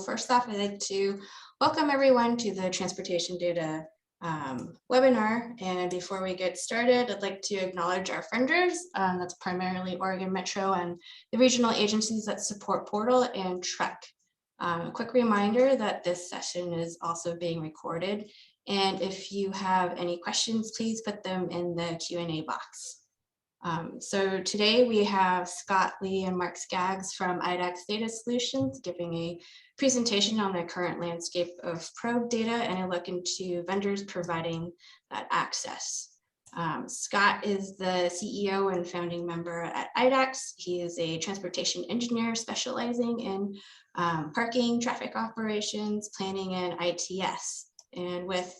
first off, I'd like to welcome everyone to the Transportation Data webinar. And before we get started, I'd like to acknowledge our funders. That's primarily Oregon Metro and the regional agencies that support Portal and Trek. A quick reminder that this session is also being recorded. And if you have any questions, please put them in the Q&A box. So today we have Scott Lee and Mark Skaggs from IDAX Data Solutions giving a presentation on the current landscape of probe data and a look into vendors providing that access. Scott is the CEO and founding member at IDAX. He is a transportation engineer specializing in parking, traffic operations, planning, and ITS. And with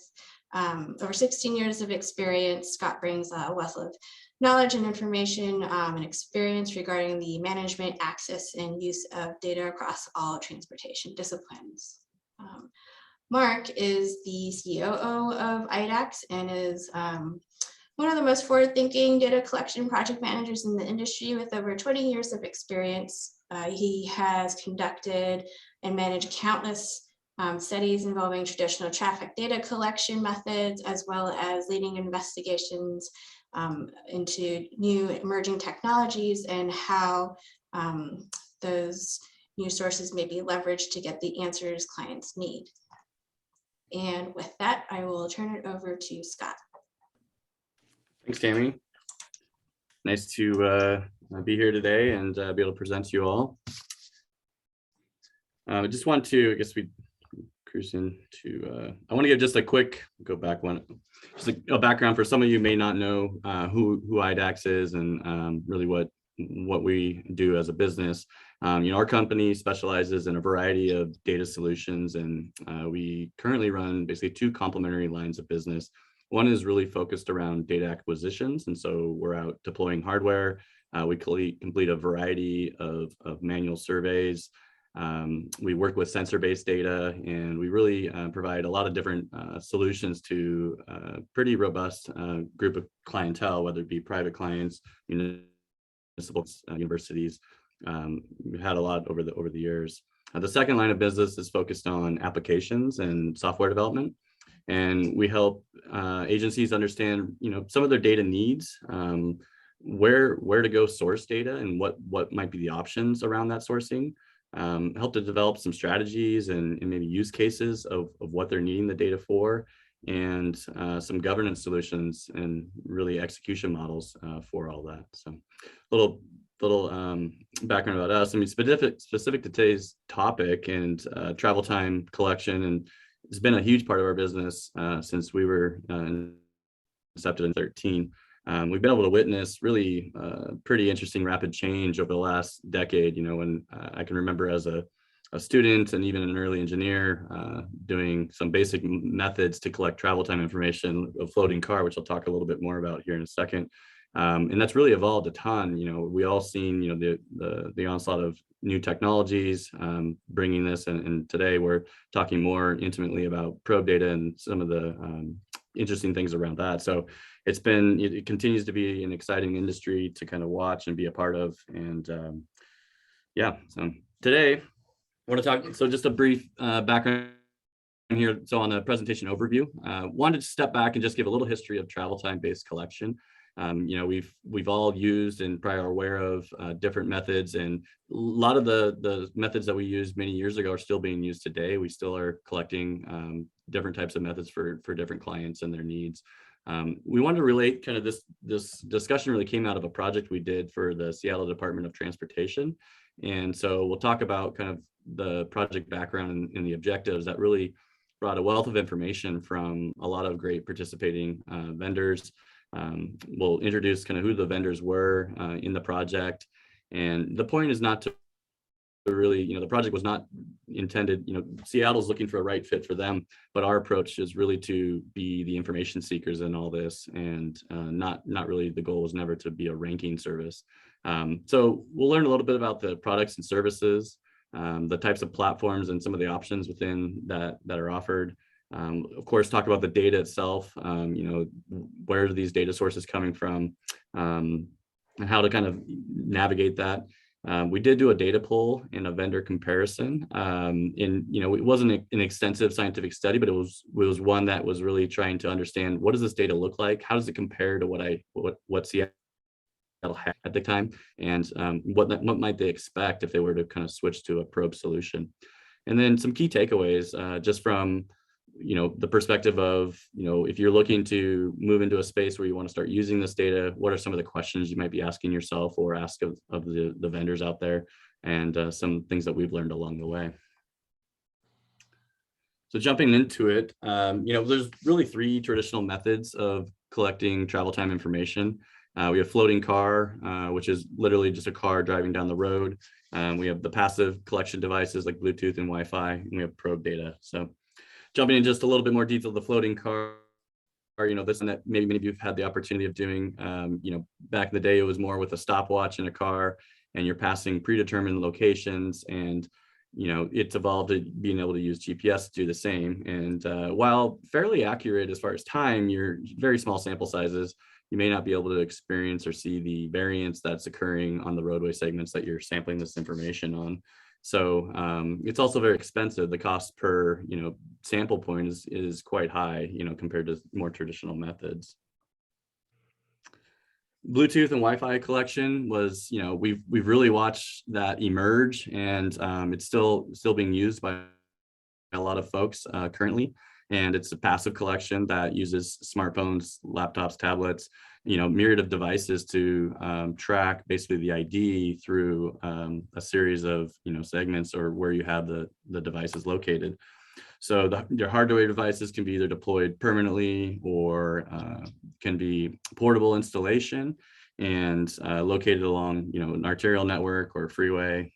over 16 years of experience, Scott brings a wealth of knowledge and information and experience regarding the management, access, and use of data across all transportation disciplines. Mark is the COO of IDAX and is one of the most forward-thinking data collection project managers in the industry with over 20 years of experience. He has conducted and managed countless studies involving traditional traffic data collection methods, as well as leading investigations into new emerging technologies and how those new sources may be leveraged to get the answers clients need. And with that, I will turn it over to Scott. Thanks, Tammy. Nice to be here today and be able to present to you all. I just want to, I guess we cruise into, I want to give just a quick, go back one, just a background for some of you may not know who IDAX is and really what we do as a business. Our company specializes in a variety of data solutions, and we currently run basically two complementary lines of business. One is really focused around data acquisitions, and so we're out deploying hardware. We complete a variety of manual surveys. We work with sensor-based data, and we really provide a lot of different solutions to a pretty robust group of clientele, whether it be private clients, municipals, universities. We've had a lot over the years. The second line of business is focused on applications and software development, and we help agencies understand, some of their data needs, where to go source data, and what might be the options around that sourcing. Help to develop some strategies and maybe use cases of what they're needing the data for, and some governance solutions and really execution models for all that. So little background about us. I mean, specific to today's topic and travel time collection, and it's been a huge part of our business since we were incepted in 2013. We've been able to witness really pretty interesting rapid change over the last decade. When I can remember as a student and even an early engineer doing some basic methods to collect travel time information, a floating car, which I'll talk a little bit more about here in a second. And that's really evolved a ton. We all seen, the onslaught of new technologies bringing this, and today we're talking more intimately about probe data and some of the interesting things around that. So it continues to be an exciting industry to kind of watch and be a part of. And so today I want to talk, so just a brief background here. So on the presentation overview, wanted to step back and just give a little history of travel time based collection. We've all used and probably are aware of different methods, and a lot of the methods that we used many years ago are still being used today. We still are collecting different types of methods for different clients and their needs. We wanted to relate kind of this discussion really came out of a project we did for the Seattle Department of Transportation. And so we'll talk about kind of the project background and the objectives that really brought a wealth of information from a lot of great participating vendors. We'll introduce kind of who the vendors were in the project. And the point is not to really, the project was not intended, Seattle's looking for a right fit for them, but our approach is really to be the information seekers in all this, and not really, the goal was never to be a ranking service. So we'll learn a little bit about the products and services, the types of platforms and some of the options within that are offered. Of course, talk about the data itself, where are these data sources coming from, and how to kind of navigate that. We did do a data poll and a vendor comparison. It wasn't an extensive scientific study, but it was one that was really trying to understand, what does this data look like? How does it compare to what Seattle had at the time? And what might they expect if they were to kind of switch to a probe solution? And then some key takeaways just from the perspective of, if you're looking to move into a space where you want to start using this data, what are some of the questions you might be asking yourself or ask of the vendors out there, and some things that we've learned along the way. So jumping into it, there's really three traditional methods of collecting travel time information. We have floating car, which is literally just a car driving down the road. We have the passive collection devices like Bluetooth and Wi-Fi, and we have probe data. So jumping in just a little bit more detail, the floating car, this one that maybe many of you have had the opportunity of doing. Back in the day, it was more with a stopwatch in a car, and you're passing predetermined locations, and it's evolved to being able to use GPS to do the same. And while fairly accurate as far as time, you're very small sample sizes, you may not be able to experience or see the variance that's occurring on the roadway segments that you're sampling this information on. So it's also very expensive. The cost per sample point is quite high, compared to more traditional methods. Bluetooth and Wi-Fi collection was, we've really watched that emerge, and it's still being used by a lot of folks currently. And it's a passive collection that uses smartphones, laptops, tablets, myriad of devices to track basically the ID through a series of segments, or where you have the devices located. So your hardware devices can be either deployed permanently or can be portable installation and located along an arterial network or freeway.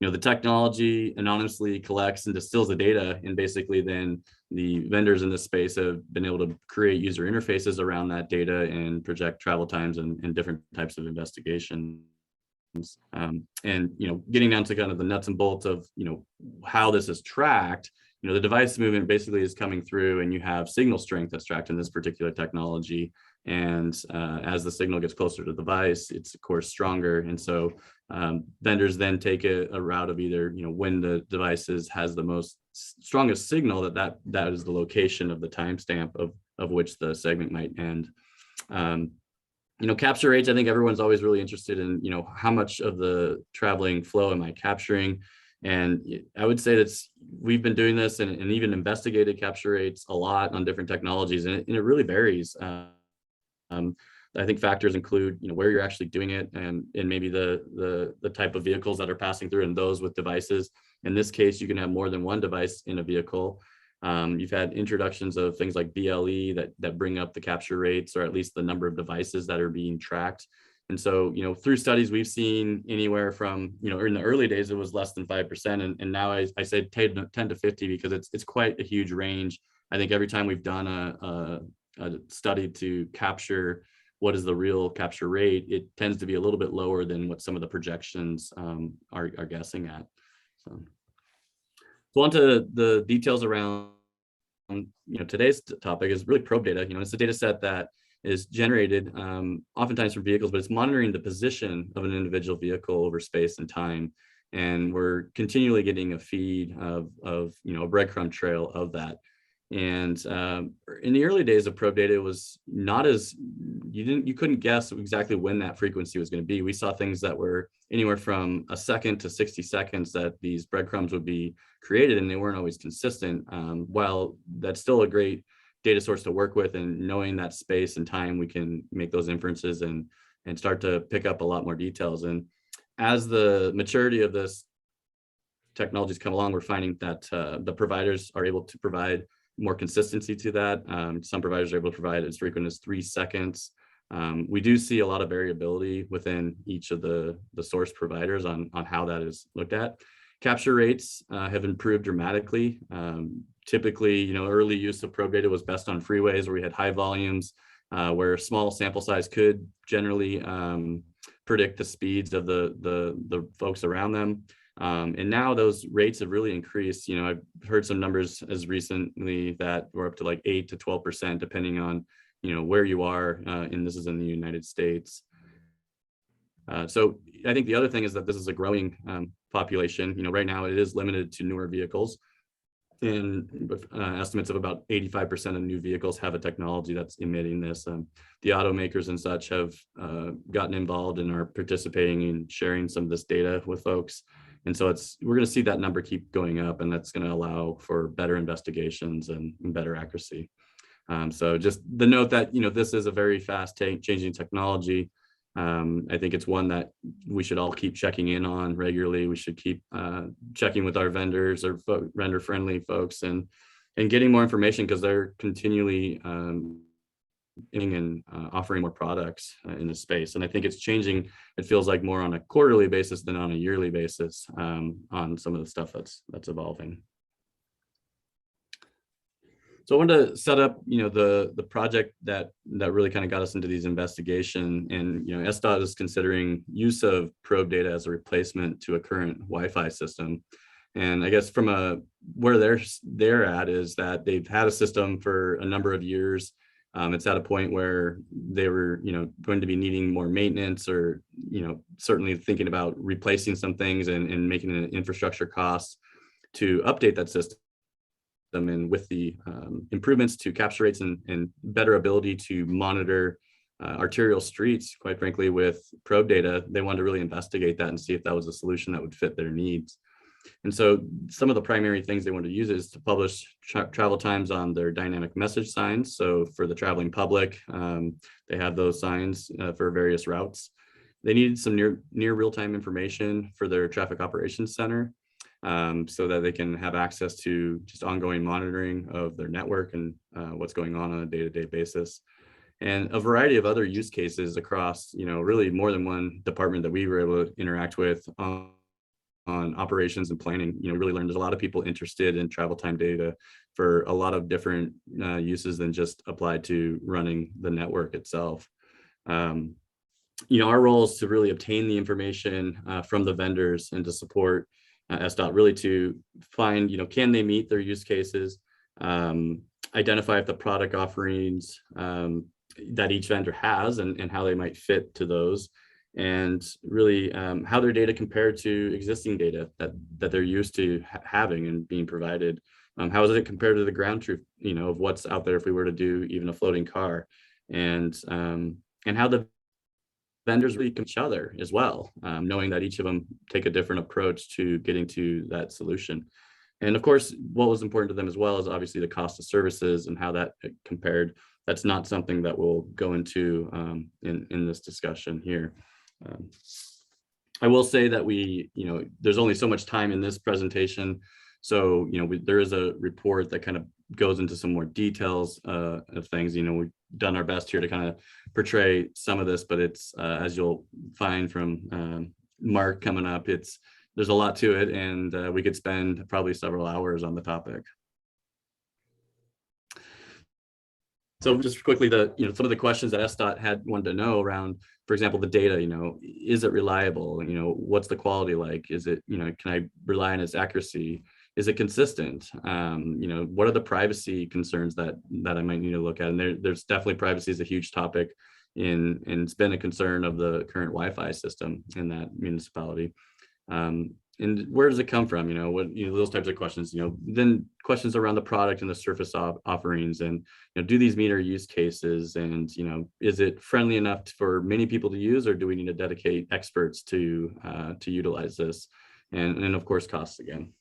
The technology anonymously collects and distills the data, and basically then the vendors in this space have been able to create user interfaces around that data and project travel times and different types of investigations. And getting down to kind of the nuts and bolts of how this is tracked, the device movement basically is coming through, and you have signal strength that's tracked in this particular technology. And as the signal gets closer to the device, it's of course stronger. And so vendors then take a route of either when the devices has the most strongest signal, that is the location of the timestamp of which the segment might end. Capture rates, I think everyone's always really interested in, how much of the traveling flow am I capturing? And I would say that we've been doing this and even investigated capture rates a lot on different technologies, and it really varies. I think factors include, where you're actually doing it, and maybe the type of vehicles that are passing through, and those with devices. In this case, you can have more than one device in a vehicle. You've had introductions of things like BLE that bring up the capture rates, or at least the number of devices that are being tracked. And so, through studies, we've seen anywhere from, in the early days, it was less than 5%. And now I say 10 to 50, because it's quite a huge range. I think every time we've done a study to capture what is the real capture rate, it tends to be a little bit lower than what some of the projections are guessing at. So on to the details around today's topic is really probe data. It's a data set that is generated oftentimes from vehicles, but it's monitoring the position of an individual vehicle over space and time. And we're continually getting a feed of a breadcrumb trail of that. And in the early days of probe data, it was not as, you couldn't guess exactly when that frequency was going to be. We saw things that were anywhere from a second to 60 seconds that these breadcrumbs would be created, and they weren't always consistent. While that's still a great data source to work with, and knowing that space and time, we can make those inferences and start to pick up a lot more details. And as the maturity of this technologies come along, we're finding that the providers are able to provide more consistency to that. Some providers are able to provide as frequent as 3 seconds. We do see a lot of variability within each of the source providers on how that is looked at. Capture rates have improved dramatically. Typically, early use of probe data was best on freeways where we had high volumes, where small sample size could generally predict the speeds of the folks around them. And now those rates have really increased. I've heard some numbers as recently that we're up to like 8 to 12%, depending on, where you are. And this is in the United States. So I think the other thing is that this is a growing population. Right now it is limited to newer vehicles, and with estimates of about 85% of new vehicles have a technology that's emitting this. The automakers and such have gotten involved and are participating in sharing some of this data with folks. And so we're going to see that number keep going up, and that's going to allow for better investigations and better accuracy. So just the note that, this is a very fast changing technology. I think it's one that we should all keep checking in on regularly. We should keep checking with our vendors or vendor friendly folks and getting more information, because they're continually offering more products in this space. And I think it's changing. It feels like more on a quarterly basis than on a yearly basis on some of the stuff that's evolving. So I wanted to set up, the project that really kind of got us into these investigation. And, SDOT is considering use of probe data as a replacement to a current Wi-Fi system. And I guess from where they're at is that they've had a system for a number of years. It's at a point where they were, going to be needing more maintenance, or, certainly thinking about replacing some things and making an infrastructure cost to update that system. And with the improvements to capture rates and better ability to monitor arterial streets, quite frankly, with probe data, they wanted to really investigate that and see if that was a solution that would fit their needs. And so some of the primary things they wanted to use is to publish travel times on their dynamic message signs. So for the traveling public, they have those signs for various routes. They needed some near real-time information for their traffic operations center, so that they can have access to just ongoing monitoring of their network and what's going on a day-to-day basis. And a variety of other use cases across, really more than one department that we were able to interact with on operations and planning. Really learned there's a lot of people interested in travel time data for a lot of different uses than just applied to running the network itself. Our role is to really obtain the information from the vendors and to support SDOT really to find, can they meet their use cases, identify if the product offerings that each vendor has and how they might fit to those, and really how their data compared to existing data that they're used to having and being provided. How is it compared to the ground truth, of what's out there if we were to do even a floating car, and how the vendors really each other as well, knowing that each of them take a different approach to getting to that solution. And of course, what was important to them as well is obviously the cost of services and how that compared. That's not something that we'll go into in this discussion here. I will say that there's only so much time in this presentation. So, there is a report that kind of goes into some more details of things. We've done our best here to kind of portray some of this, but it's as you'll find from Mark coming up, there's a lot to it, and we could spend probably several hours on the topic. So just quickly, some of the questions that SDOT wanted to know around, for example, the data, is it reliable? What's the quality like? Is it, can I rely on its accuracy? Is it consistent? What are the privacy concerns that I might need to look at? And there's definitely privacy is a huge topic and it's been a concern of the current Wi-Fi system in that municipality. And where does it come from? Those types of questions, then questions around the product and the surface offerings, and, do these meet our use cases? And, is it friendly enough for many people to use, or do we need to dedicate experts to utilize this? And of course, costs again.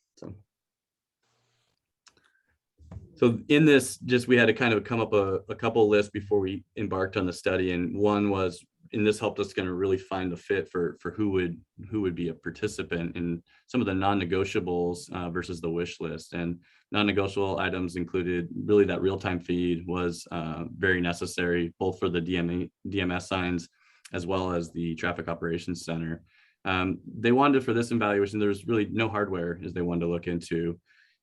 So in this, we had to kind of come up a couple lists before we embarked on the study. And one was, and this helped us kind of really find the fit for who would be a participant in some of the non-negotiables versus the wish list. And non-negotiable items included really that real-time feed was very necessary, both for the DMS signs as well as the traffic operations center. They wanted, for this evaluation, there's really no hardware as they wanted to look into.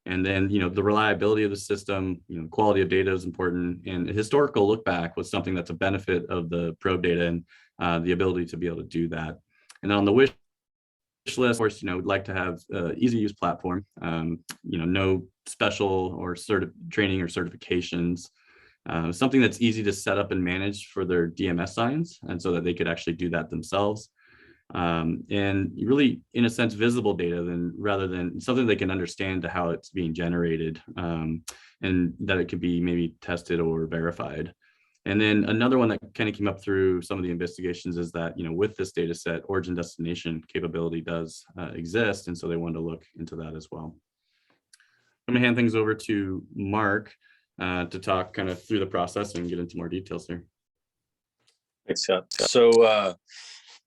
And then, the reliability of the system, quality of data is important. And a historical look back was something that's a benefit of the probe data and the ability to be able to do that. And on the wish list, of course, we'd like to have easy use platform, no special or training or certifications, something that's easy to set up and manage for their DMS signs, and so that they could actually do that themselves. and really, in a sense, visible data rather than something they can understand to how it's being generated, and that it could be maybe tested or verified. And then another one that kind of came up through some of the investigations is that, with this data set, origin destination capability does exist. And so they wanted to look into that as well. I'm gonna hand things over to Mark to talk kind of through the process and get into more details here. Thanks, Scott. So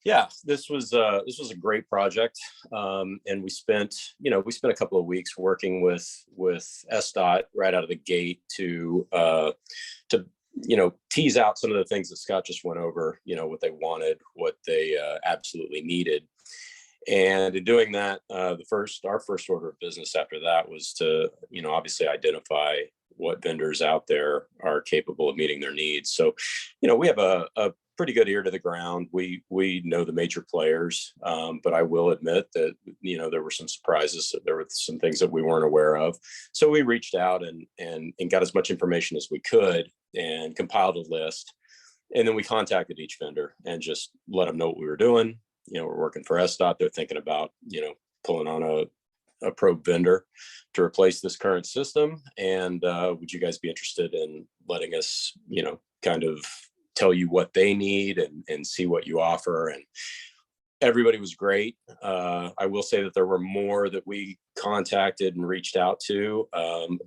yeah, this was a great project, and we spent a couple of weeks working with SDOT right out of the gate to tease out some of the things that Scott just went over, what they wanted, what they absolutely needed. And in doing that, our first order of business after that was to, obviously identify what vendors out there are capable of meeting their needs. So, we have a pretty good ear to the ground. We know the major players, but I will admit that, there were some surprises. There were some things that we weren't aware of. So we reached out and got as much information as we could and compiled a list. And then we contacted each vendor and just let them know what we were doing. We're working for SDOT. They're thinking about, pulling on a probe vendor to replace this current system. And would you guys be interested in letting us, kind of tell you what they need and see what you offer? And everybody was great. I will say that there were more that we contacted and reached out to,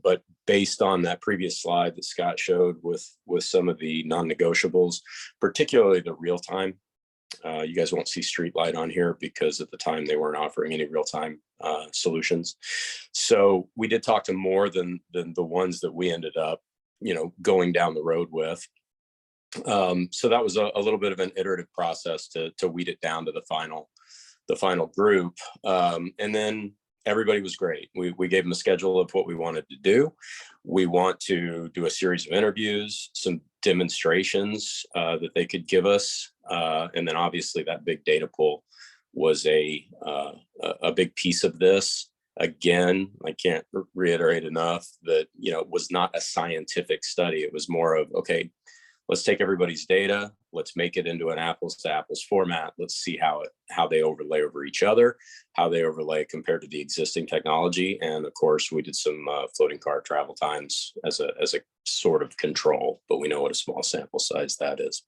but based on that previous slide that Scott showed with some of the non-negotiables, particularly the real-time. You guys won't see Streetlight on here because at the time they weren't offering any real-time solutions. So we did talk to more than the ones that we ended up, going down the road with. So that was a little bit of an iterative process to weed it down to the final group. And then everybody was great. We gave them a schedule of what we wanted to do. We want to do a series of interviews, some demonstrations that they could give us. And then obviously that big data pool was a big piece of this. Again, I can't reiterate enough that, it was not a scientific study. It was more of, okay, let's take everybody's data, let's make it into an apples to apples format. Let's see how they overlay over each other, how they overlay compared to the existing technology. And of course, we did some floating car travel times as a sort of control, but we know what a small sample size that is.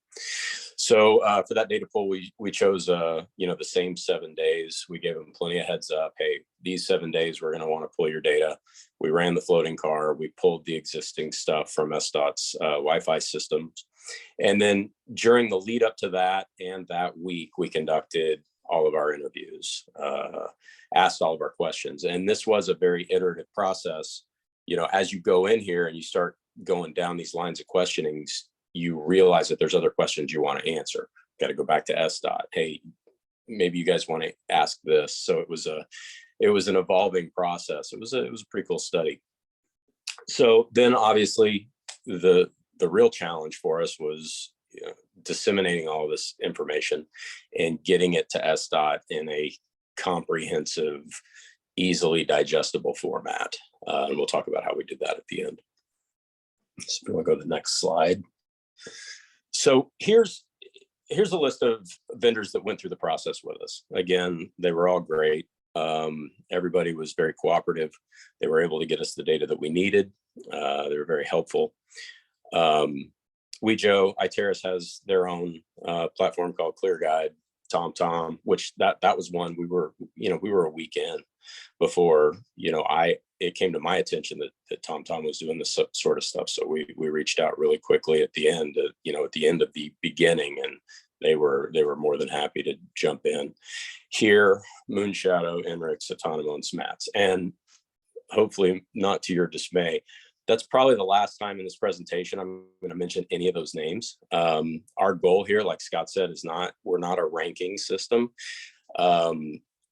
So for that data pool, we chose, the same 7 days. We gave them plenty of heads up. Hey, these 7 days, we're going to want to pull your data. We ran the floating car. We pulled the existing stuff from SDOT's Wi-Fi systems. And then during the lead up to that and that week, we conducted all of our interviews, asked all of our questions. And this was a very iterative process. As you go in here and you start going down these lines of questionings, you realize that there's other questions you want to answer. Got to go back to SDOT. Hey, maybe you guys want to ask this. So it was an evolving process. It was a pretty cool study. So then obviously the real challenge for us was disseminating all this information and getting it to SDOT in a comprehensive, easily digestible format. And we'll talk about how we did that at the end. So we'll go to the next slide. So here's a list of vendors that went through the process with us. Again, they were all great. Everybody was very cooperative. They were able to get us the data that we needed. They were very helpful. Iteris has their own platform called ClearGuide, TomTom, which that was one we were a week in before, it came to my attention that TomTom was doing this sort of stuff. So we reached out really quickly at the end, at the end of the beginning, and they were more than happy to jump in. Here, Moonshadow, Enrix, Autonomo, and SMATS. And hopefully not to your dismay, that's probably the last time in this presentation I'm going to mention any of those names. Our goal here, like Scott said, we're not a ranking system.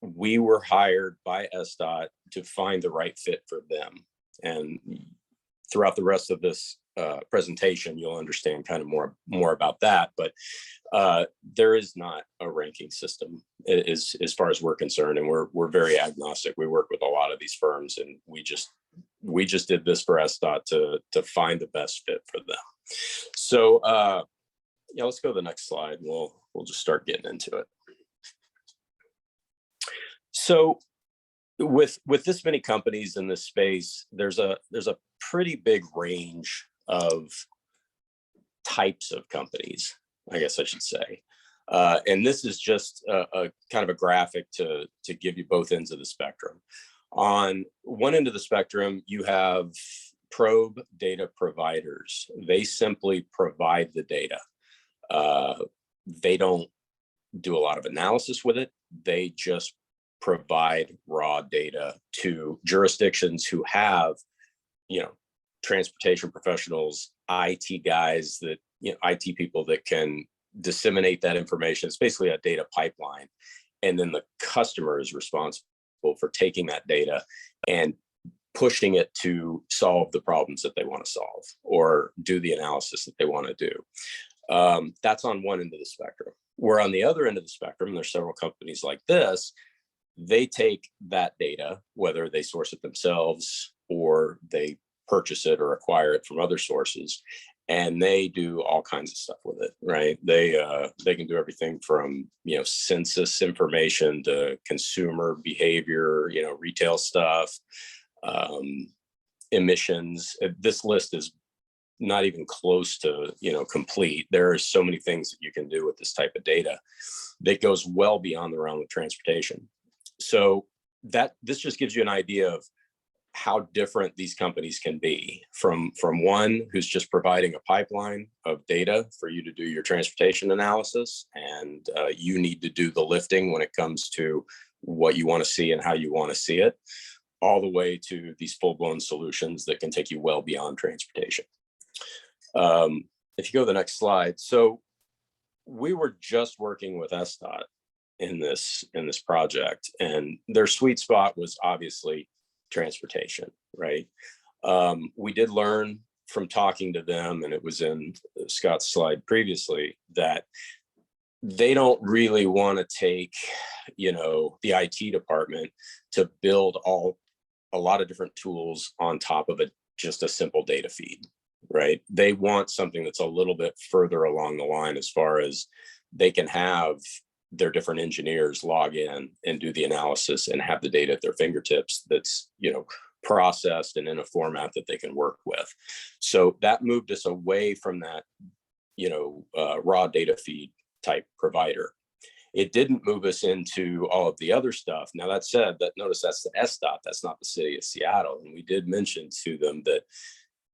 We were hired by SDOT to find the right fit for them. And throughout the rest of this presentation, you'll understand kind of more about that. But there is not a ranking system as far as we're concerned, and we're very agnostic. We work with a lot of these firms, and we just did this for SDOT to find the best fit for them. So let's go to the next slide. And we'll just start getting into it. So with this many companies in this space, there's a pretty big range of types of companies, I guess I should say. And this is just a kind of a graphic to give you both ends of the spectrum. On one end of the spectrum, you have probe data providers. They simply provide the data. They don't do a lot of analysis with it. They just provide raw data to jurisdictions who have, transportation professionals, IT guys that, IT people that can disseminate that information. It's basically a data pipeline. And then the customer is responsible for taking that data and pushing it to solve the problems that they want to solve or do the analysis that they want to do. That's on one end of the spectrum. Where on the other end of the spectrum, there's several companies like this, they take that data, whether they source it themselves or they purchase it or acquire it from other sources, and they do all kinds of stuff with it, right? They can do everything from, census information to consumer behavior, retail stuff, emissions. This list is not even close to, complete. There are so many things that you can do with this type of data that goes well beyond the realm of transportation. So this just gives you an idea of how different these companies can be from one who's just providing a pipeline of data for you to do your transportation analysis, and you need to do the lifting when it comes to what you want to see and how you want to see it, all the way to these full-blown solutions that can take you well beyond transportation. If you go to the next slide. So we were just working with SDOT in this project, and their sweet spot was obviously transportation, right? We did learn from talking to them, and it was in Scott's slide previously, that they don't really want to take, the IT department to build a lot of different tools on top of just a simple data feed, right? They want something that's a little bit further along the line as far as they can have their different engineers log in and do the analysis and have the data at their fingertips that's, processed and in a format that they can work with. So that moved us away from that, raw data feed type provider. It didn't move us into all of the other stuff. Now, that said, notice that's the SDOT, that's not the city of Seattle. And we did mention to them that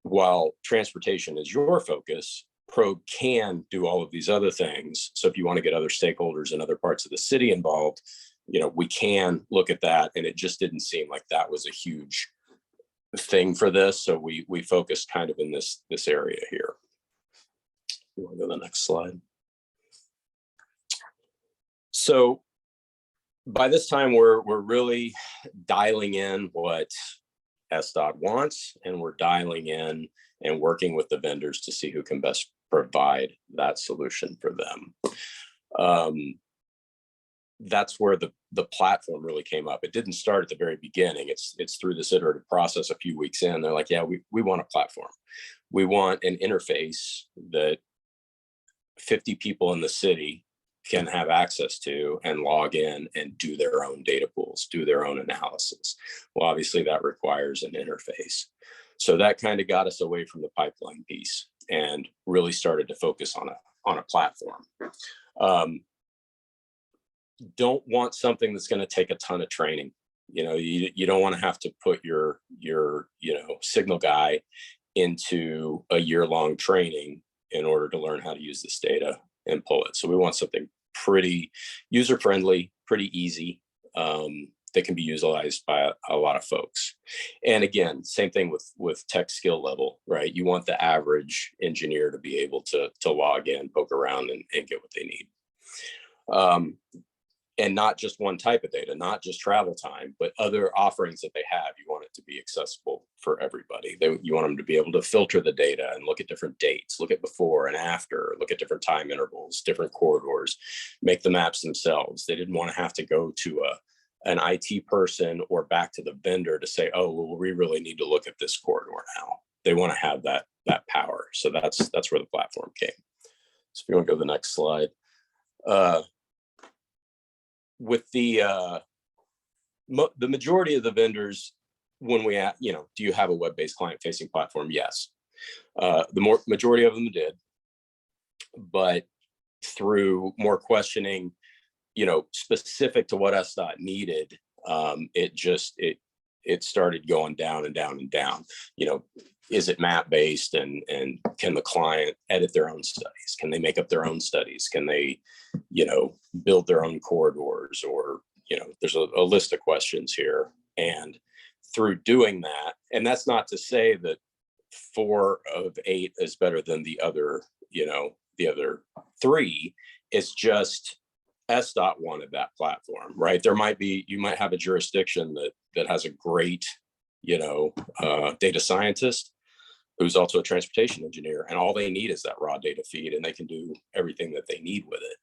while transportation is your focus, Probe can do all of these other things. So if you want to get other stakeholders in other parts of the city involved, we can look at that. And it just didn't seem like that was a huge thing for this. So we focused kind of in this area here. You want to go to the next slide? So by this time, we're really dialing in what SDOT wants, and we're dialing in and working with the vendors to see who can best provide that solution for them. That's where the platform really came up. It didn't start at the very beginning. It's through this iterative process. A few weeks in, they're like, yeah, we want a platform. We want an interface that 50 people in the city can have access to and log in and do their own data pools, do their own analysis. Well, obviously that requires an interface. So that kind of got us away from the pipeline piece and really started to focus on a platform. Don't want something that's going to take a ton of training. You don't want to have to put your signal guy into a year-long training in order to learn how to use this data and pull it. So we want something pretty user-friendly, pretty easy, that can be utilized by a lot of folks. And again, same thing with tech skill level, right? You want the average engineer to be able to log in, poke around, and get what they need. And not just one type of data, not just travel time, but other offerings that they have. You want it to be accessible for everybody. You want them to be able to filter the data and look at different dates, look at before and after, look at different time intervals, different corridors, make the maps themselves. They didn't want to have to go to an IT person or back to the vendor to say, oh, well, we really need to look at this corridor now. They want to have that power. So that's where the platform came. So if you want to go to the next slide. With the the majority of the vendors, when we, do you have a web-based client-facing platform? Yes. The majority of them did, but through more questioning, specific to what SDOT needed, it started going down and down and down. Is it map-based, and can the client edit their own studies? Can they make up their own studies? Can they, build their own corridors? Or, there's a list of questions here. And through doing that, and that's not to say that 4 of 8 is better than the other, the other 3. It's just SDOT wanted that platform, right? You might have a jurisdiction that has a great, data scientist who's also a transportation engineer, and all they need is that raw data feed, and they can do everything that they need with it.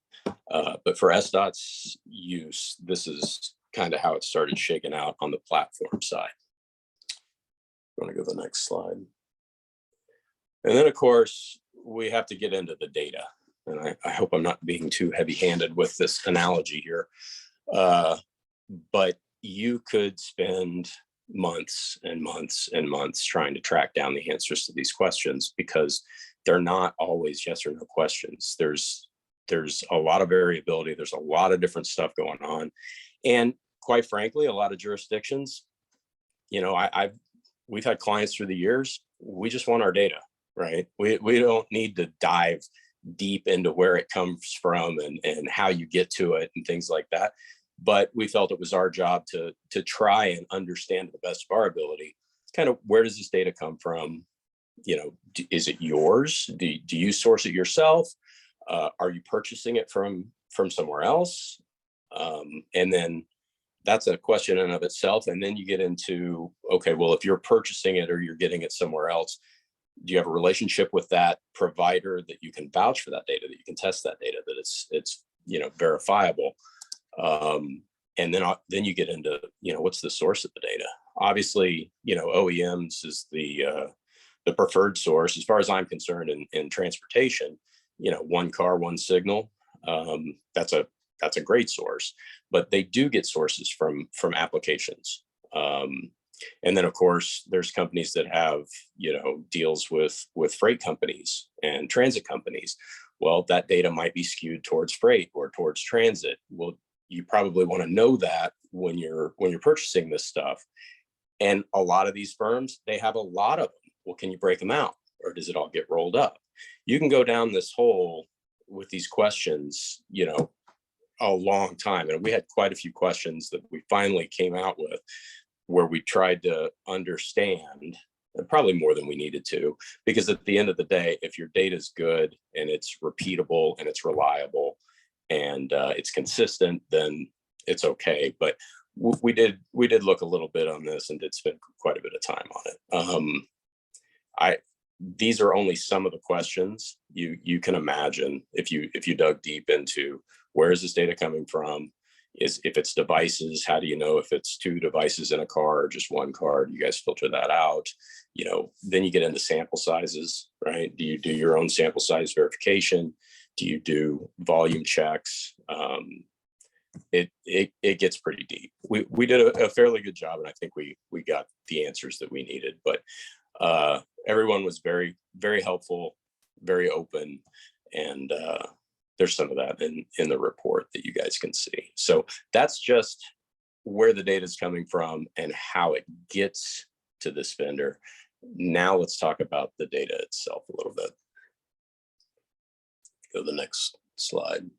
But for SDOT's use, this is kind of how it started shaking out on the platform side. I want to go to the next slide. And then, of course, we have to get into the data. And I hope I'm not being too heavy-handed with this analogy here. But you could spend months and months and months trying to track down the answers to these questions, because they're not always yes or no questions. There's a lot of variability. There's a lot of different stuff going on. And quite frankly, a lot of jurisdictions, we've had clients through the years, we just want our data, right? We don't need to dive deep into where it comes from and how you get to it and things like that. But we felt it was our job to try and understand to the best of our ability, kind of, where does this data come from? Is it yours? Do you source it yourself? Are you purchasing it from somewhere else? And then that's a question in and of itself. And then you get into, okay, well, if you're purchasing it or you're getting it somewhere else, do you have a relationship with that provider that you can vouch for that data, that you can test that data, that it's verifiable? And then you get into, what's the source of the data? Obviously, OEMs is the preferred source, as far as I'm concerned, in transportation. One car, one signal. That's a great source, but they do get sources from applications. And then, of course, there's companies that have, deals with freight companies and transit companies. Well, that data might be skewed towards freight or towards transit. Well, you probably want to know that when you're purchasing this stuff. And a lot of these firms, they have a lot of them. Well, can you break them out, or does it all get rolled up? You can go down this hole with these questions, a long time. And we had quite a few questions that we finally came out with, where we tried to understand, and probably more than we needed to, because at the end of the day, if your data is good and it's repeatable and it's reliable and it's consistent, then it's okay. But we did look a little bit on this and did spend quite a bit of time on it. These are only some of the questions. You can imagine, if you dug deep into, where is this data coming from? If it's devices, how do you know if it's 2 devices in a car or just 1 car? Do you guys filter that out? Then you get into sample sizes, right? Do you do your own sample size verification? Do you do volume checks? It gets pretty deep. We did a fairly good job, and I think we got the answers that we needed. But everyone was very, very helpful, very open, and there's some of that in the report that you guys can see. So that's just where the data is coming from and how it gets to this vendor. Now let's talk about the data itself a little bit. Go to the next slide.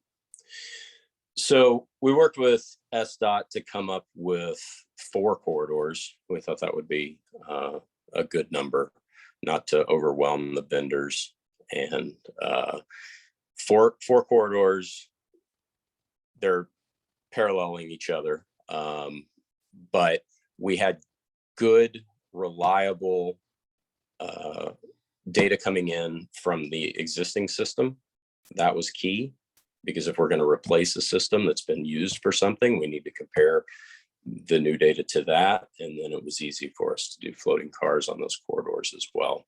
So we worked with SDOT to come up with 4 corridors. We thought that would be a good number, not to overwhelm the vendors. And 4 corridors, they're paralleling each other, but we had good, reliable data coming in from the existing system. That was key, because if we're going to replace a system that's been used for something, we need to compare the new data to that. And then it was easy for us to do floating cars on those corridors as well.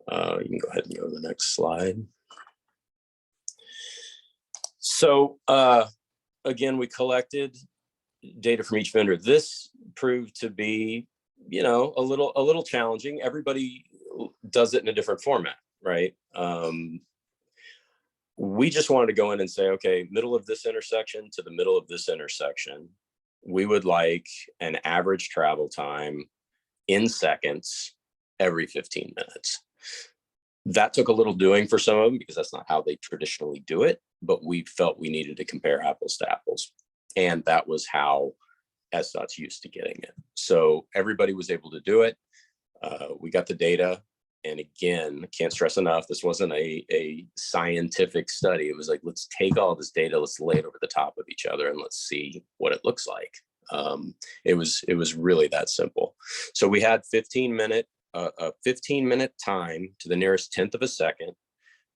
You can go ahead and go to the next slide. So again, we collected data from each vendor. This proved to be, you know, a little challenging. Everybody does it in a different format, right? We just wanted to go in and say, okay, middle of this intersection to the middle of this intersection, we would like an average travel time in seconds every 15 minutes. That took a little doing for some of them because that's not how they traditionally do it, but we felt we needed to compare apples to apples. And that was how SDOT's used to getting it. So everybody was able to do it. We got the data. And again, can't stress enough, this wasn't a scientific study. It was like, let's take all this data, let's lay it over the top of each other and let's see what it looks like. It was really that simple. So we had a 15-minute time to the nearest 1/10 of a second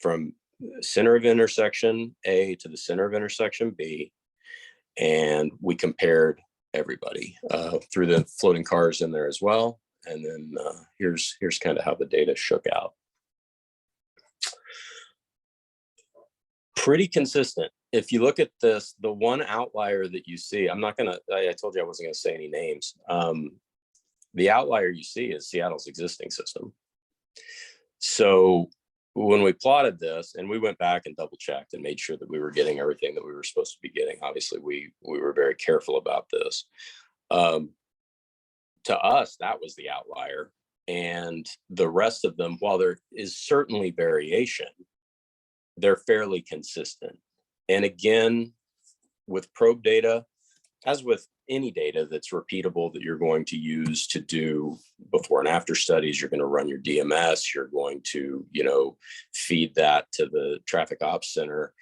from center of intersection A to the center of intersection B. And we compared everybody through the floating cars in there as well. And then here's kind of how the data shook out. Pretty consistent. If you look at this, the one outlier that you see, I told you I wasn't gonna say any names. The outlier you see is Seattle's existing system. So when we plotted this and we went back and double checked and made sure that we were getting everything that we were supposed to be getting, obviously we were very careful about this. To us, that was the outlier. And the rest of them, while there is certainly variation, they're fairly consistent. And again, with probe data, as with any data that's repeatable that you're going to use to do before and after studies, you're going to run your DMS, you're going to, you know, feed that to the traffic ops center.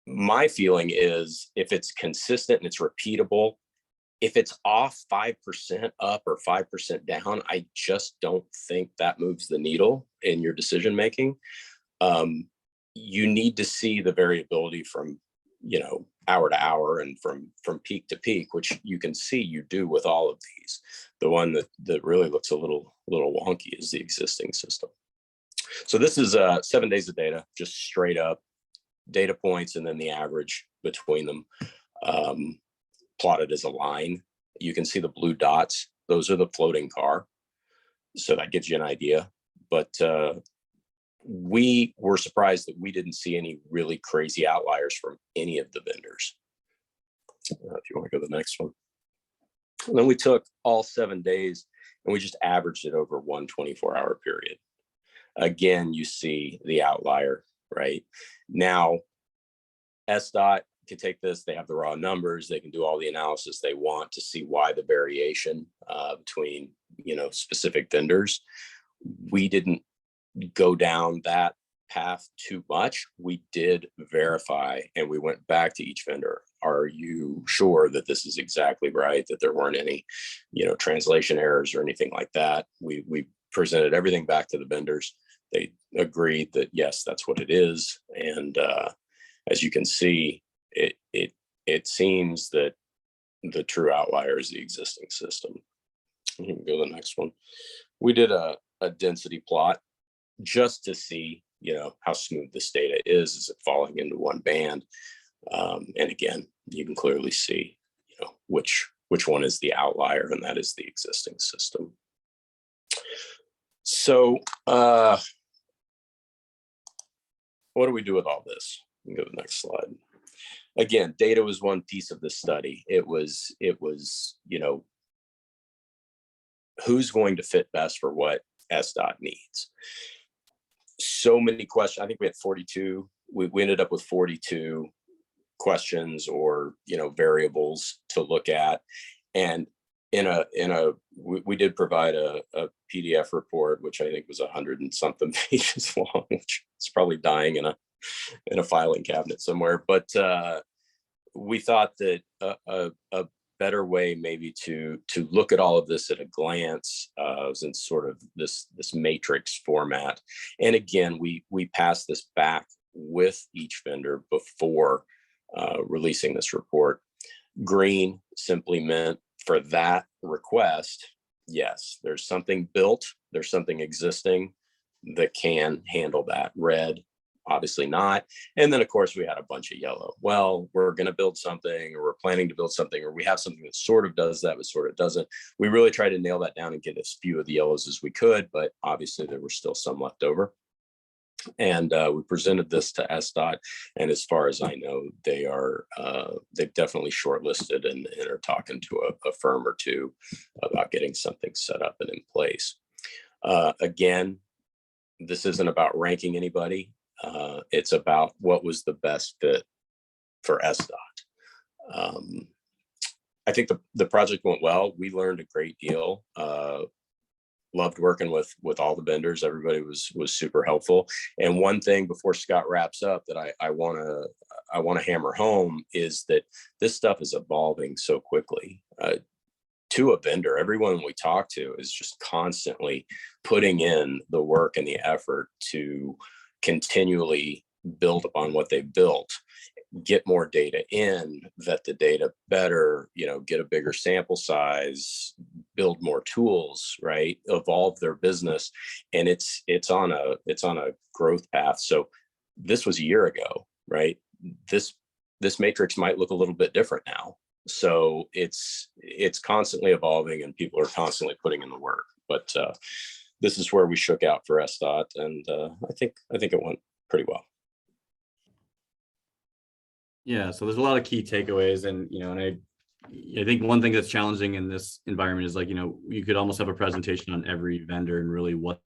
My feeling is if it's consistent and it's repeatable, if it's off 5% up or 5% down, I just don't think that moves the needle in your decision making. You need to see the variability from, you know, hour to hour and from peak to peak, which you can see you do with all of these. The one that really looks a little wonky is the existing system. So this is 7 days of data, just straight up data points and then the average between them. Plotted as a line. You can see the blue dots. Those are the floating car. So that gives you an idea. But we were surprised that we didn't see any really crazy outliers from any of the vendors. If you want to go to the next one. And then we took all 7 days and we just averaged it over one 24-hour period. Again, you see the outlier, right? Now, SDOT can take this, they have the raw numbers, they can do all the analysis they want to see why the variation between, you know, specific vendors. We didn't go down that path too much. We did verify and we went back to each vendor. Are you sure that this is exactly right, that there weren't any, you know, translation errors or anything like that? We presented everything back to the vendors. They agreed that yes, that's what it is. And as you can see, it seems that the true outlier is the existing system. You can go to the next one. We did a density plot just to see, you know, how smooth this data is. Is it falling into one band? And again, you can clearly see, you know, which one is the outlier, and that is the existing system. So what do we do with all this? You can go to the next slide. Again, data was one piece of the study. It was, you know, who's going to fit best for what SDOT needs. So many questions. I think we had 42. We ended up with 42 questions or, you know, variables to look at. And we did provide a PDF report, which I think was 100 and something pages long, which is probably dying in a filing cabinet somewhere. But we thought that a better way maybe to look at all of this at a glance was in sort of this matrix format. And again, we passed this back with each vendor before releasing this report. Green simply meant for that request, yes, there's something built, there's something existing that can handle that. Red obviously not. And then of course we had a bunch of yellow. Well, we're going to build something, or we're planning to build something, or we have something that sort of does that, but sort of doesn't. We really tried to nail that down and get as few of the yellows as we could, but obviously there were still some left over. And we presented this to SDOT, and as far as I know, they've definitely shortlisted and are talking to a firm or two about getting something set up and in place. Again, this isn't about ranking anybody. It's about what was the best fit for SDOT. I think the project went well. We learned a great deal. Loved working with all the vendors. Everybody was super helpful. And one thing before Scott wraps up that I want to hammer home is that this stuff is evolving so quickly. To a vendor, everyone we talk to is just constantly putting in the work and the effort to continually build upon what they've built, get more data in, vet the data better, get a bigger sample size, build more tools, right? Evolve their business. And it's on a growth path. So this was a year ago, right? This matrix might look a little bit different now. So it's constantly evolving, and people are constantly putting in the work. But this is where we shook out for SDOT, and I think it went pretty well. Yeah, so there's a lot of key takeaways, and I think one thing that's challenging in this environment is you could almost have a presentation on every vendor and really what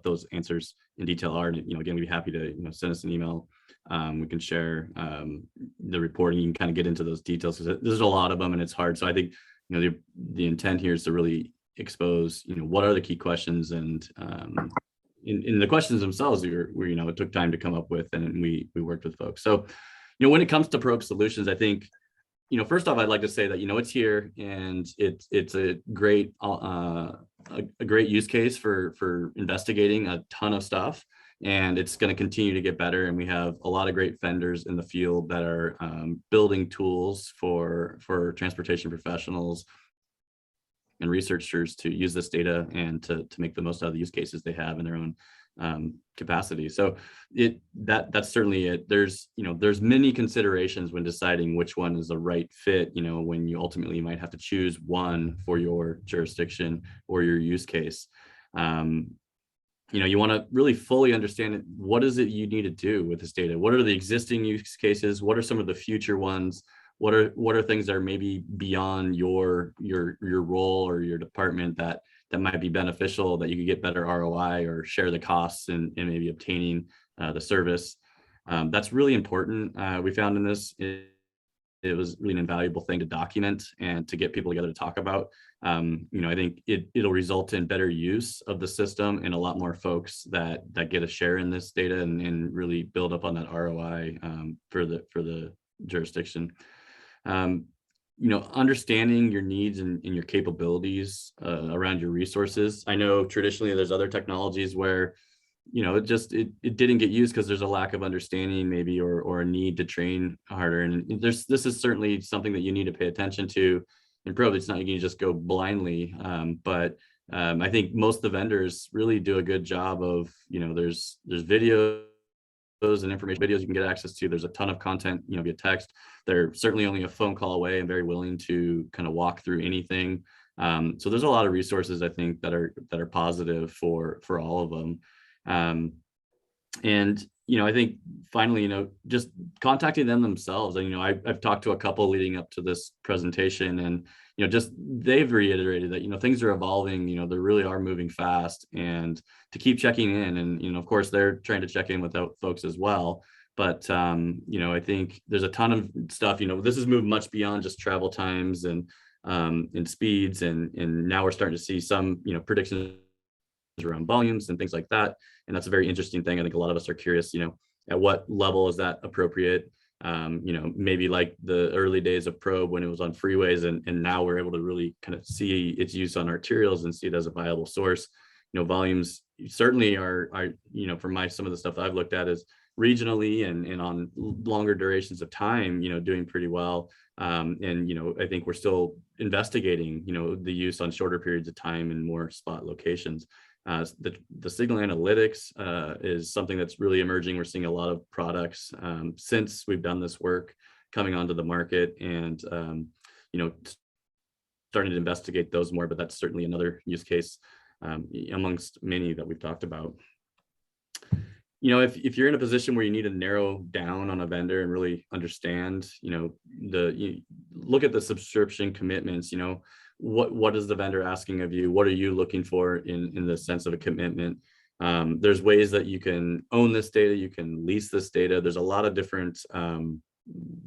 those answers in detail are. And, again, we'd be happy to send us an email. We can share the reporting. You can kind of get into those details because there's a lot of them and it's hard. So I think the intent here is to really expose what are the key questions, and in the questions themselves it took time to come up with, and we worked with folks. So when it comes to probe solutions, I think first off, I'd like to say that it's here, and it's a great use case for investigating a ton of stuff, and it's going to continue to get better. And we have a lot of great vendors in the field that are building tools for transportation professionals and researchers to use this data and to make the most out of the use cases they have in their own capacity. So that's certainly it. There's many considerations when deciding which one is the right fit, when you ultimately might have to choose one for your jurisdiction or your use case. You want to really fully understand what is it you need to do with this data. What are the existing use cases? What are some of the future ones? What are things that are maybe beyond your role or your department that might be beneficial, that you could get better ROI or share the costs and maybe obtaining the service. That's really important. We found in this, it was really an invaluable thing to document and to get people together to talk about. I think it'll result in better use of the system and a lot more folks that get a share in this data and really build up on that ROI for the jurisdiction. Understanding your needs and your capabilities around your resources. I know traditionally there's other technologies where, it didn't get used because there's a lack of understanding maybe, or a need to train harder. And this is certainly something that you need to pay attention to. And probably it's not you can just go blindly. But I think most of the vendors really do a good job of, there's videos and information videos you can get access to. There's a ton of content, via text. They're certainly only a phone call away and very willing to kind of walk through anything. So there's a lot of resources, I think, that are positive for all of them. And I think finally, just contacting them themselves. And I've talked to a couple leading up to this presentation, and just they've reiterated that things are evolving. They really are moving fast, and to keep checking in. And of course, they're trying to check in with folks as well. But I think there's a ton of stuff. This has moved much beyond just travel times and speeds, and now we're starting to see some predictions around volumes and things like that. And that's a very interesting thing. I think a lot of us are curious, at what level is that appropriate? Maybe like the early days of probe when it was on freeways, and now we're able to really kind of see its use on arterials and see it as a viable source. Volumes certainly are from some of the stuff that I've looked at is regionally and on longer durations of time, doing pretty well. And I think we're still investigating, the use on shorter periods of time and more spot locations. The signal analytics is something that's really emerging. We're seeing a lot of products since we've done this work coming onto the market, and starting to investigate those more. But that's certainly another use case amongst many that we've talked about. If you're in a position where you need to narrow down on a vendor and really understand, look at the subscription commitments. What is the vendor asking of you? What are you looking for in the sense of a commitment? There's ways that you can own this data, you can lease this data. There's a lot of different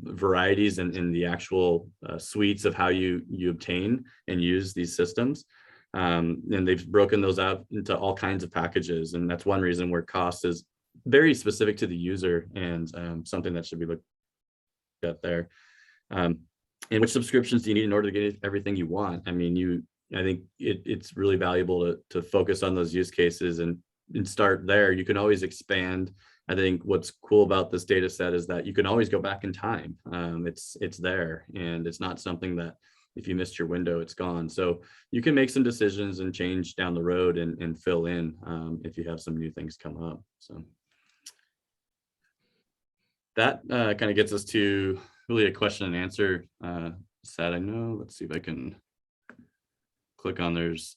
varieties in the actual suites of how you obtain and use these systems. And they've broken those out into all kinds of packages. And that's one reason where cost is very specific to the user, and something that should be looked at there. And which subscriptions do you need in order to get everything you want? I mean, I think it's really valuable to focus on those use cases and start there. You can always expand. I think what's cool about this data set is that you can always go back in time. It's there, and it's not something that if you missed your window, it's gone. So you can make some decisions and change down the road and fill in if you have some new things come up. So that kind of gets us to really a question and answer set. I know, let's see if I can click on theirs.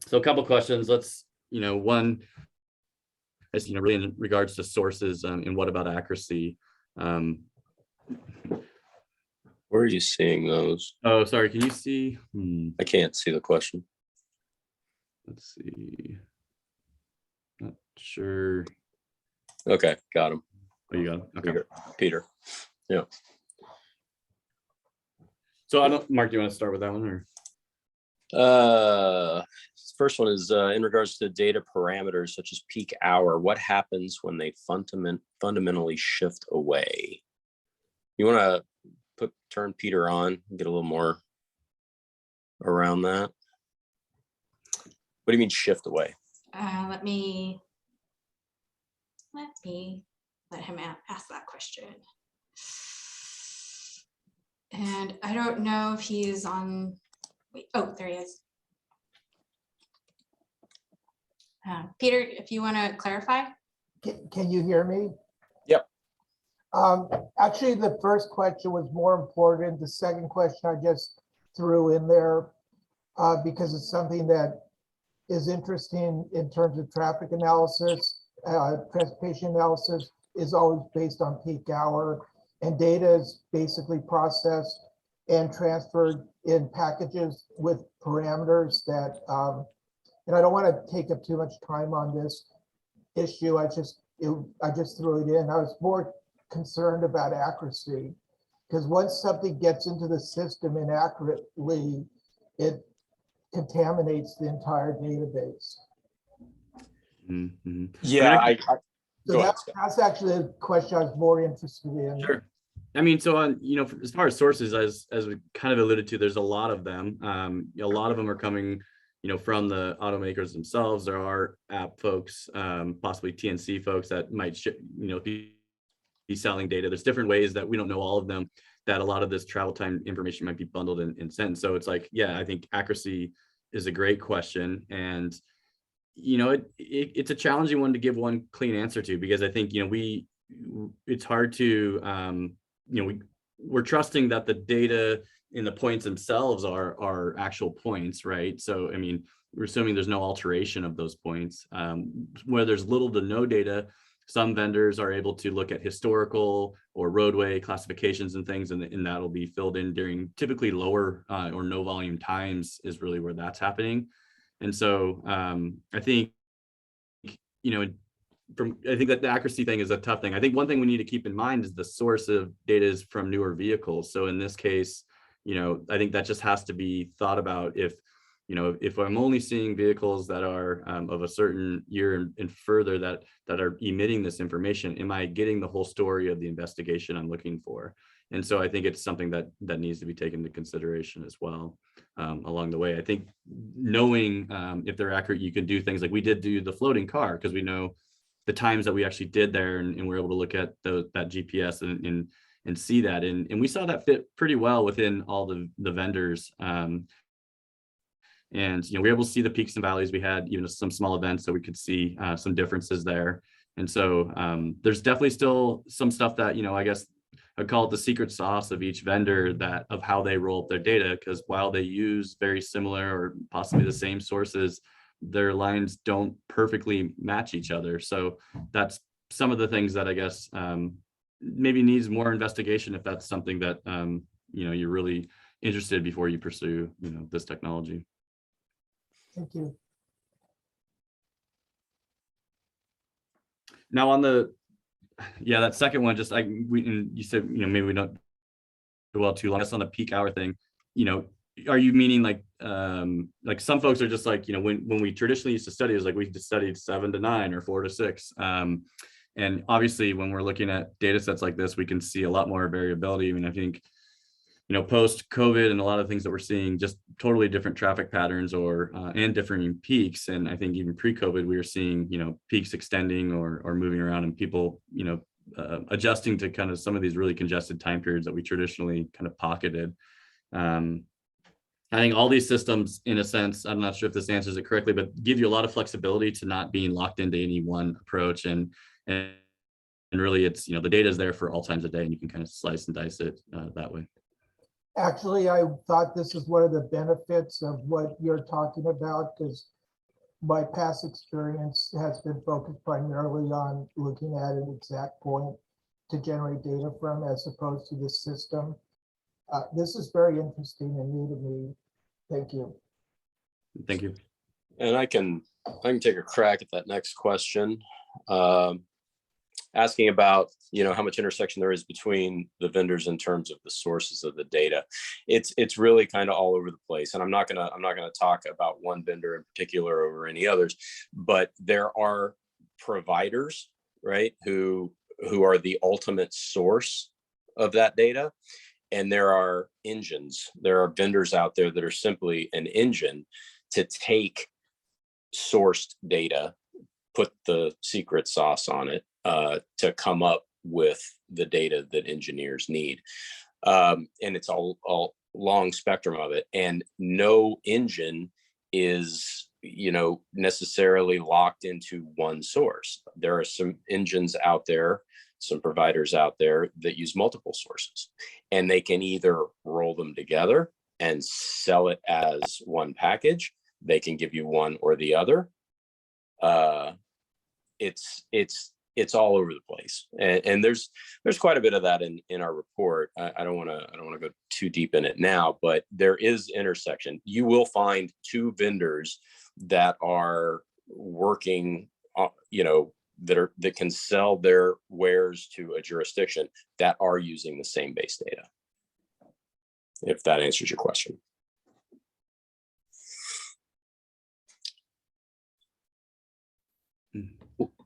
So a couple questions. Let's, one is, really in regards to sources and what about accuracy? Where are you seeing those? Oh, sorry. Can you see? I can't see the question. Let's see. Not sure. Okay, got him. Oh, you got him. Okay. Peter. Yeah. So Mark, do you want to start with that one, or? First one is in regards to data parameters such as peak hour. What happens when they fundamentally shift away? You want to turn Peter on and get a little more around that? What do you mean shift away? Let me let him ask that question. And I don't know if he's on. Wait, oh, there he is. Peter, if you want to clarify. Can you hear me? Yep. Actually, the first question was more important. The second question I just threw in there because it's something that is interesting in terms of traffic analysis. Transportation analysis is always based on peak hour, and data is basically processed and transferred in packages with parameters that, and I don't want to take up too much time on this issue. I just threw it in. I was more concerned about accuracy, because once something gets into the system inaccurately, it contaminates the entire database. Mm-hmm. Yeah, So that's actually the question I was more interested in. Sure. I mean, so on, as far as sources, as we kind of alluded to, there's a lot of them. A lot of them are coming, from the automakers themselves. There are app folks, possibly TNC folks that might, be selling data. There's different ways that we don't know all of them, that a lot of this travel time information might be bundled and sent. So it's like, yeah, I think accuracy is a great question. And, it's a challenging one to give one clean answer to, because I think, it's hard to, we're trusting that the data in the points themselves are actual points, right? So, I mean, we're assuming there's no alteration of those points. Where there's little to no data, some vendors are able to look at historical or roadway classifications and things, and that'll be filled in during typically lower or no volume times is really where that's happening. And so I think, I think that the accuracy thing is a tough thing. I think one thing we need to keep in mind is the source of data is from newer vehicles. So in this case, I think that just has to be thought about. If I'm only seeing vehicles that are of a certain year and further that are emitting this information, am I getting the whole story of the investigation I'm looking for? And so I think it's something that needs to be taken into consideration as well along the way. I think knowing if they're accurate, you can do things like we did do the floating car, because we know the times that we actually did there, and we're able to look at that GPS and see that. And we saw that fit pretty well within all the vendors. And, we're able to see the peaks and valleys. We had even some small events, so we could see some differences there. And so there's definitely still some stuff that, I guess I call it the secret sauce of each vendor, that of how they roll up their data, because while they use very similar or possibly the same sources, their lines don't perfectly match each other. So that's some of the things that I guess maybe needs more investigation, if that's something that you're really interested before you pursue this technology. Thank you. Now on that second one, just you said maybe we don't do well too long. That's on the peak hour thing. Are you meaning like some folks are just like, when we traditionally used to study, it was like we just studied 7 to 9 or 4 to 6. And obviously when we're looking at data sets like this, we can see a lot more variability. I mean, I think, post COVID and a lot of things that we're seeing, just totally different traffic patterns and different peaks. And I think even pre-COVID, we were seeing, peaks extending or moving around, and people, adjusting to kind of some of these really congested time periods that we traditionally kind of pocketed. I think all these systems, in a sense, I'm not sure if this answers it correctly, but give you a lot of flexibility to not being locked into any one approach. And really it's, the data is there for all times of day, and you can kind of slice and dice it that way. Actually, I thought this is one of the benefits of what you're talking about, because my past experience has been focused primarily on looking at an exact point to generate data from, as opposed to the system. This is very interesting and new to me. Thank you. Thank you. And I can take a crack at that next question. Asking about, how much intersection there is between the vendors in terms of the sources of the data. It's really kind of all over the place. And I'm not gonna talk about one vendor in particular over any others, but there are providers, right, who are the ultimate source of that data. And there are engines. There are vendors out there that are simply an engine to take sourced data, put the secret sauce on it, to come up with the data that engineers need. And it's all long spectrum of it. And no engine is, necessarily locked into one source. There are some engines out there, some providers out there that use multiple sources, and they can either roll them together and sell it as one package. They can give you one or the other. It's all over the place, and there's quite a bit of that in our report. I don't want to go too deep in it now, but there is intersection. You will find two vendors that are working, that can sell their wares to a jurisdiction that are using the same base data. If that answers your question.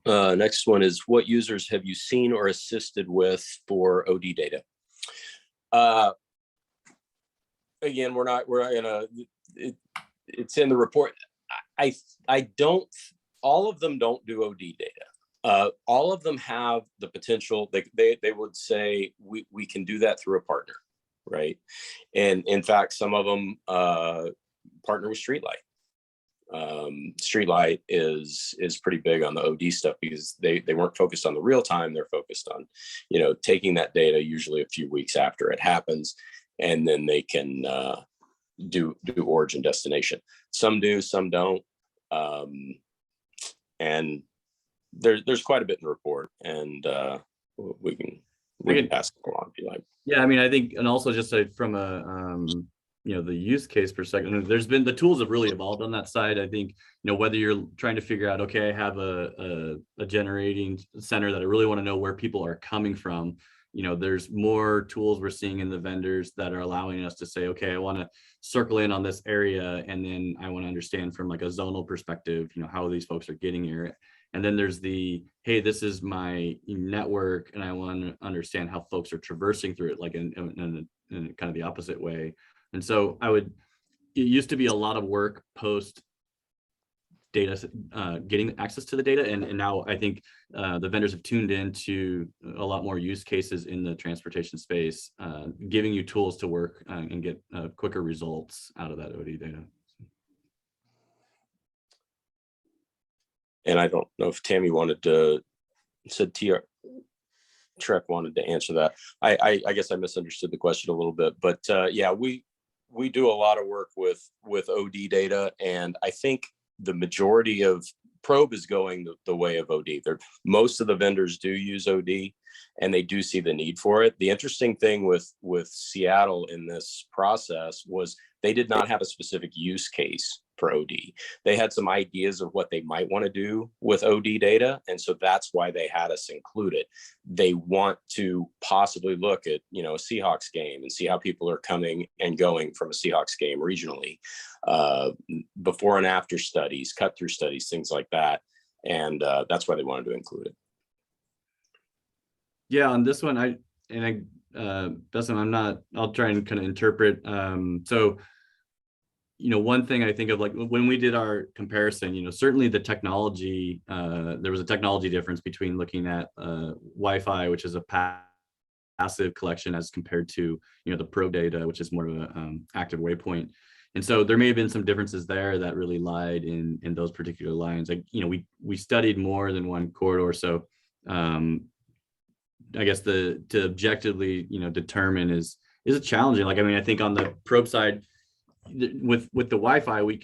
Next one is, what users have you seen or assisted with for OD data? Again, we're not gonna, it's in the report. I don't, all of them don't do OD data. All of them have the potential. They would say we can do that through a partner, right? And in fact, some of them partner with Streetlight. Streetlight is pretty big on the OD stuff, because they weren't focused on the real time. They're focused on, taking that data usually a few weeks after it happens, and then they can do origin destination. Some do, some don't. And there's quite a bit in the report, and we can pass it along if you like. Yeah, I mean, I think, and also just from a the use case perspective, there's been, the tools have really evolved on that side. I think, whether you're trying to figure out, okay, I have a generating center that I really want to know where people are coming from. There's more tools we're seeing in the vendors that are allowing us to say, okay, I want to circle in on this area, and then I want to understand from like a zonal perspective, how these folks are getting here. And then there's the, hey, this is my network, and I want to understand how folks are traversing through it, like in kind of the opposite way. And so it used to be a lot of work post data, getting access to the data. And now I think the vendors have tuned into a lot more use cases in the transportation space, giving you tools to work and get quicker results out of that OD data. And I don't know if Tammy said Trek wanted to answer that. I guess I misunderstood the question a little bit, but yeah, we do a lot of work with OD data, and I think the majority of probe is going the way of OD. Most of the vendors do use OD, and they do see the need for it. The interesting thing with Seattle in this process was they did not have a specific use case for OD. They had some ideas of what they might want to do with OD data, and so that's why they had us include it. They want to possibly look at, a Seahawks game and see how people are coming and going from a Seahawks game regionally, before and after studies, cut through studies, things like that, and that's why they wanted to include it. Yeah, on this one, Dustin, I'll try and kind of interpret. So, one thing I think of, like when we did our comparison, certainly the technology, there was a technology difference between looking at Wi-Fi, which is a passive collection, as compared to, the probe data, which is more of an active waypoint. And so there may have been some differences there that really lied in those particular lines. Like, we studied more than one corridor. So I guess to objectively, determine is a challenging. Like, I think on the probe side, with the Wi-Fi, we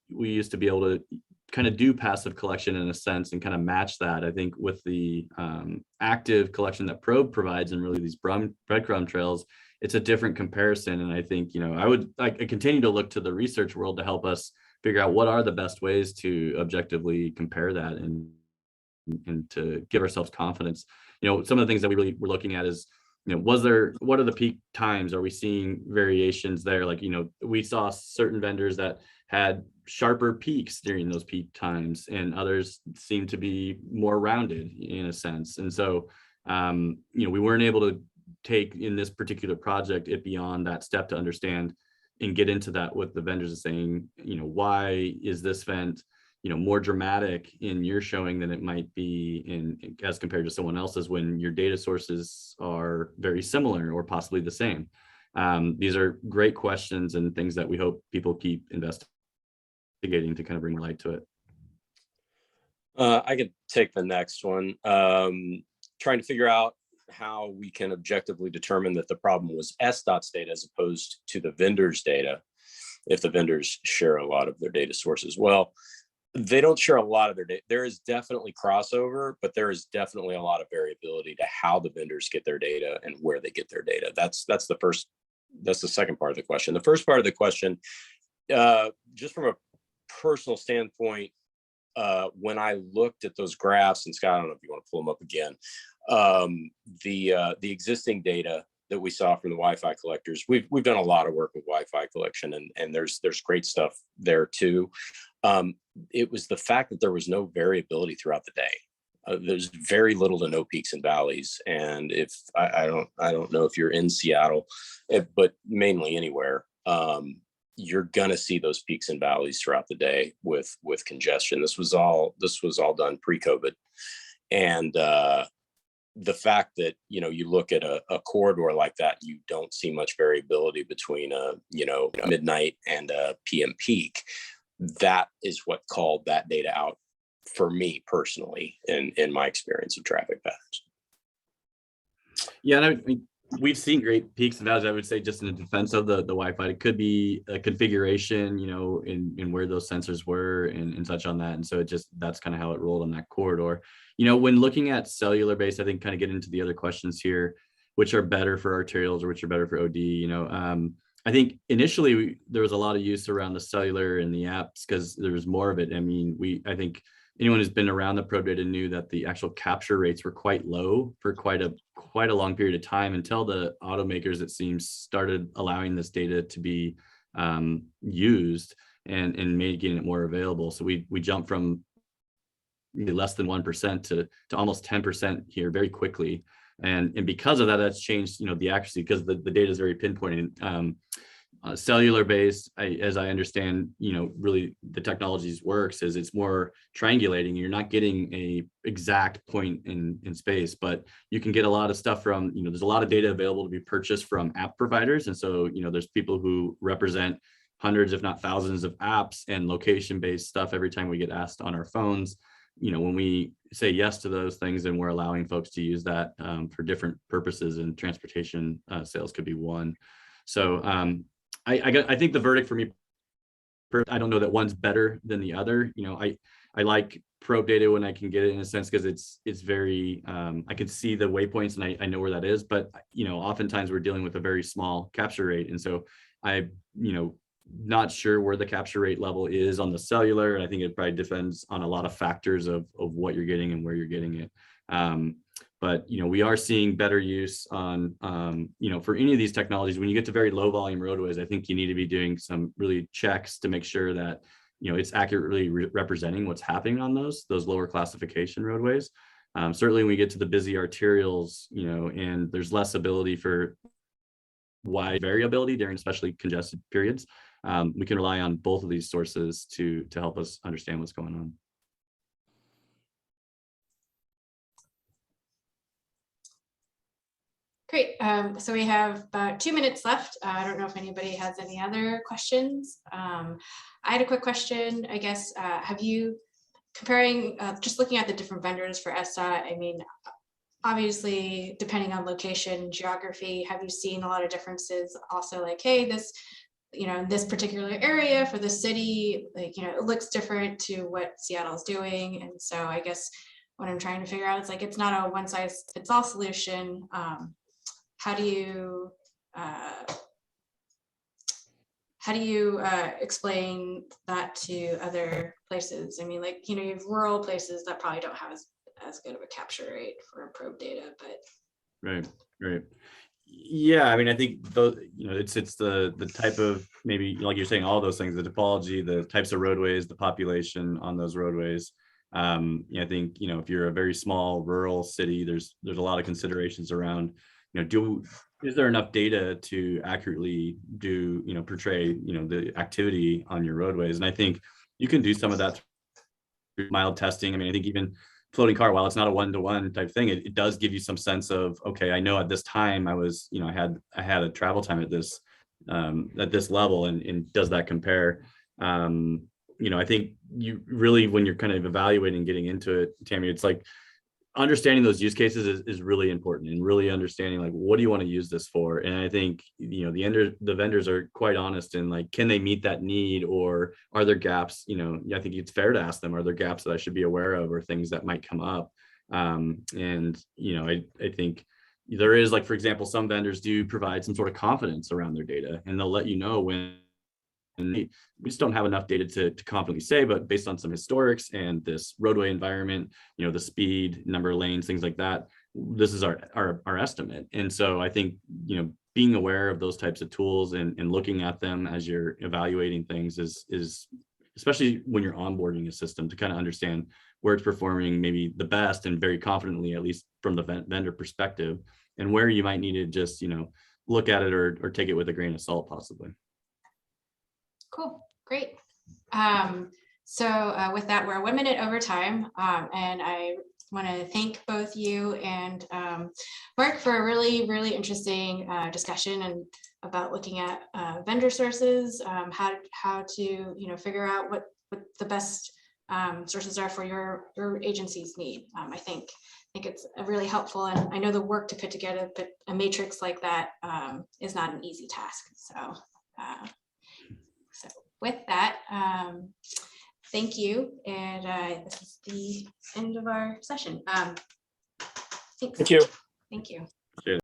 used to be able to kind of do passive collection in a sense and kind of match that. I think with the active collection that probe provides, and really these breadcrumb trails, it's a different comparison. And I think, I continue to look to the research world to help us figure out what are the best ways to objectively compare that and to give ourselves confidence. Some of the things that we really were looking at is, what are the peak times? Are we seeing variations there? Like, we saw certain vendors that had sharper peaks during those peak times, and others seem to be more rounded in a sense. And so, we weren't able to take in this particular project it beyond that step to understand and get into that with the vendors, saying, why is this vent more dramatic in your showing than it might be as compared to someone else's, when your data sources are very similar or possibly the same. These are great questions and things that we hope people keep investigating to kind of bring light to it. I could take the next one. Trying to figure out how we can objectively determine that the problem was SDOT's data as opposed to the vendor's data, if the vendors share a lot of their data sources. Well, they don't share a lot of their data. There is definitely crossover, but there is definitely a lot of variability to how the vendors get their data and where they get their data. That's the second part of the question. The first part of the question, just from a personal standpoint, when I looked at those graphs, and Scott, I don't know if you want to pull them up again, the existing data that we saw from the Wi-Fi collectors, we've done a lot of work with Wi-Fi collection, and there's great stuff there too. It was the fact that there was no variability throughout the day. There's very little to no peaks and valleys. And if I don't know if you're in Seattle, but mainly anywhere, you're gonna see those peaks and valleys throughout the day with congestion. This was all done pre-COVID, and the fact that you look at a corridor like that, you don't see much variability between a midnight and a PM peak. That is what called that data out for me personally in my experience of traffic patterns. Yeah, and we've seen great peaks and valleys. I would say, just in the defense of the Wi-Fi, it could be a configuration, in where those sensors were and such on that. And so that's kind of how it rolled on that corridor. When looking at cellular based, I think kind of get into the other questions here, which are better for arterials or which are better for OD. I think initially there was a lot of use around the cellular and the apps because there was more of it. I think anyone who's been around the probe data knew that the actual capture rates were quite low for quite a long period of time, until the automakers, it seems, started allowing this data to be used and making it more available. So we jumped from less than 1% to almost 10% here very quickly. And because of that, that's changed, the accuracy, because the data is very pinpointed. Cellular based, as I understand, really the technologies works is it's more triangulating. You're not getting a exact point in space, but you can get a lot of stuff from, there's a lot of data available to be purchased from app providers. And so, there's people who represent hundreds, if not thousands of apps and location based stuff every time we get asked on our phones. when we say yes to those things, then we're allowing folks to use that for different purposes, and transportation sales could be one. So I think the verdict for me, I don't know that one's better than the other. I like probe data when I can get it, in a sense, because it's very, I can see the waypoints and I know where that is, but oftentimes we're dealing with a very small capture rate. And so not sure where the capture rate level is on the cellular. I think it probably depends on a lot of factors of what you're getting and where you're getting it. But we are seeing better use on, for any of these technologies. When you get to very low volume roadways, I think you need to be doing some really checks to make sure that it's accurately representing what's happening on those lower classification roadways. Certainly when we get to the busy arterials, and there's less ability for wide variability during especially congested periods, we can rely on both of these sources to help us understand what's going on. Great. So we have about 2 minutes left. I don't know if anybody has any other questions. I had a quick question, I guess. Have you, comparing, just looking at the different vendors for SDOT, I mean, obviously, depending on location, geography, have you seen a lot of differences? Also, like, hey, this, this particular area for the city, like, it looks different to what Seattle's doing. And so I guess what I'm trying to figure out is, like, it's not a one size fits all solution. How do you explain that to other places? I mean, like, you have rural places that probably don't have as good of a capture rate for probe data, but. Right. Yeah, I mean, I think it's the type of, maybe like you're saying, all those things, the topology, the types of roadways, the population on those roadways. I think, if you're a very small rural city, there's a lot of considerations around, is there enough data to accurately portray, the activity on your roadways? And I think you can do some of that through mild testing. I mean, I think even floating car, while it's not a one-to-one type thing, it does give you some sense of, okay, I know at this time I was, I had a travel time at this level, and does that compare? I think you really, when you're kind of evaluating, getting into it, Tammy, it's like understanding those use cases is really important, and really understanding, like, what do you want to use this for? And I think, the vendors are quite honest in, like, can they meet that need, or are there gaps? I think it's fair to ask them, are there gaps that I should be aware of, or things that might come up? I think there is, like, for example, some vendors do provide some sort of confidence around their data, and they'll let you know when, and we just don't have enough data to confidently say, but based on some historics and this roadway environment, the speed, number of lanes, things like that, this is our estimate. And so I think, being aware of those types of tools and looking at them as you're evaluating things is especially when you're onboarding a system, to kind of understand where it's performing maybe the best, and very confidently, at least from the vendor perspective, and where you might need to just, look at it or take it with a grain of salt, possibly. Cool, great. So with that, we're 1 minute over time, and I want to thank both you and Mark for a really, really interesting discussion and about looking at vendor sources, how to figure out what the best sources are for your agency's need. I think it's really helpful, and I know the work to put together a matrix like that is not an easy task. So with that, thank you, and this is the end of our session. Thanks. Thank you. Thank you.